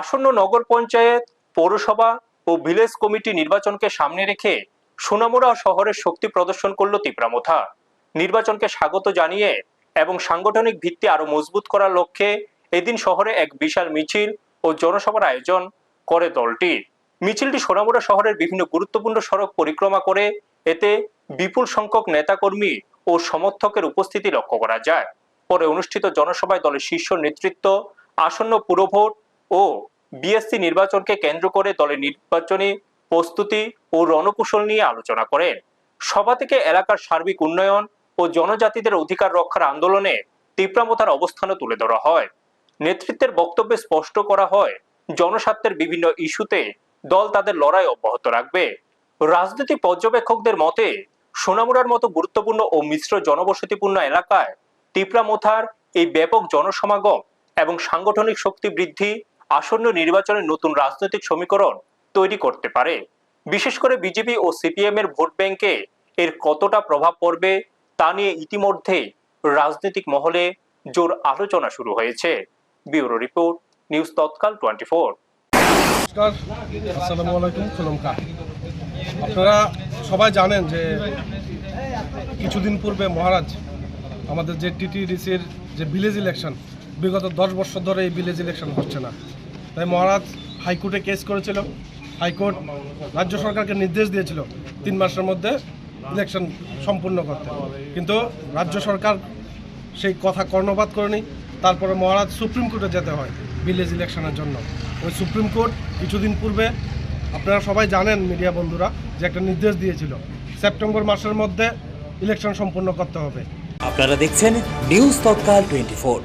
আসন্ন নগর পঞ্চায়েত, পৌরসভা ও village committee নির্বাচনকে সামনে রেখে সোনামুড়া শহরের শক্তি প্রদর্শন করল তিপ্রামোথা। নির্বাচনকে স্বাগত জানিয়ে এবং সাংগঠনিক ভিত্তি আরো মজবুত করার লক্ষ্যে এদিন শহরে এক বিশাল মিছিল ও জনসভার আয়োজন করে দলটি। মিছিলটি সোনামুড়া শহরের বিভিন্ন গুরুত্বপূর্ণ সড়ক পরিক্রমা করে। এতে বিপুল সংখ্যক নেতাকর্মী ও সমর্থকের উপস্থিতি লক্ষ্য করা যায়। পরে অনুষ্ঠিত জনসভায় দলের শীর্ষ নেতৃত্ব আসন্ন পুরভোট ও বিএসসি নির্বাচনকে কেন্দ্র করে দলের নির্বাচনী প্রস্তুতি ও রণকৌশল নিয়ে আলোচনা করেন। সভা থেকে এলাকার সার্বিক উন্নয়ন ও জনজাতিদের অধিকার রক্ষার আন্দোলনে তিপ্রামোথার অবস্থানও তুলে ধরা হয়। নেতৃত্বের বক্তব্যে স্পষ্ট করা হয়, জনস্বার্থের বিভিন্ন ইস্যুতে দল তাদের লড়াই অব্যাহত রাখবে। রাজনৈতিক পর্যবেক্ষকদের মতে সোনামুড়ার মতো গুরুত্বপূর্ণ ও মিশ্র জনবসতিপূর্ণ এলাকায় তিপ্রামোথার এই ব্যাপক জনসমাগম এবং সাংগঠনিক শক্তি বৃদ্ধি আসন্ন নির্বাচনের নতুন রাজনৈতিক সমীকরণ তৈরি করতে পারে। বিশেষ করে বিজেপি ও সিপিএম এর ভোট ব্যাংকে এর কতটা প্রভাব পড়বে তা নিয়ে ইতিমধ্যে রাজনৈতিক মহলে জোর আলোচনা শুরু হয়েছে। ব্যুরো রিপোর্ট, নিউজ তৎকাল 24। আসসালামু আলাইকুম। আপনারা সবাই জানেন যে কিছুদিন পূর্বে মহারাজ আমাদের যে টিটিডিসির যে ভিলেজ ইলেকশন, বিগত 10 বছর ধরে এই ভিলেজ ইলেকশন হচ্ছে না। তাই মহারাজ হাইকোর্টে কেস করেছিল। হাইকোর্ট রাজ্য সরকারকে নির্দেশ দিয়েছিল 3 মাসের মধ্যে ইলেকশন সম্পূর্ণ করতে, কিন্তু রাজ্য সরকার সেই কথা কর্ণপাত করেনি। তারপরে মহারাজ সুপ্রিম কোর্টে যেতে হয় ভিলেজ ইলেকশনের জন্য। ওই সুপ্রিম কোর্ট কিছুদিন পূর্বে, আপনারা সবাই জানেন মিডিয়া বন্ধুরা, যে একটা নির্দেশ দিয়েছিল সেপ্টেম্বর মাসের মধ্যে ইলেকশন সম্পূর্ণ করতে হবে। আপনারা দেখছেন নিউজ তৎকাল 24।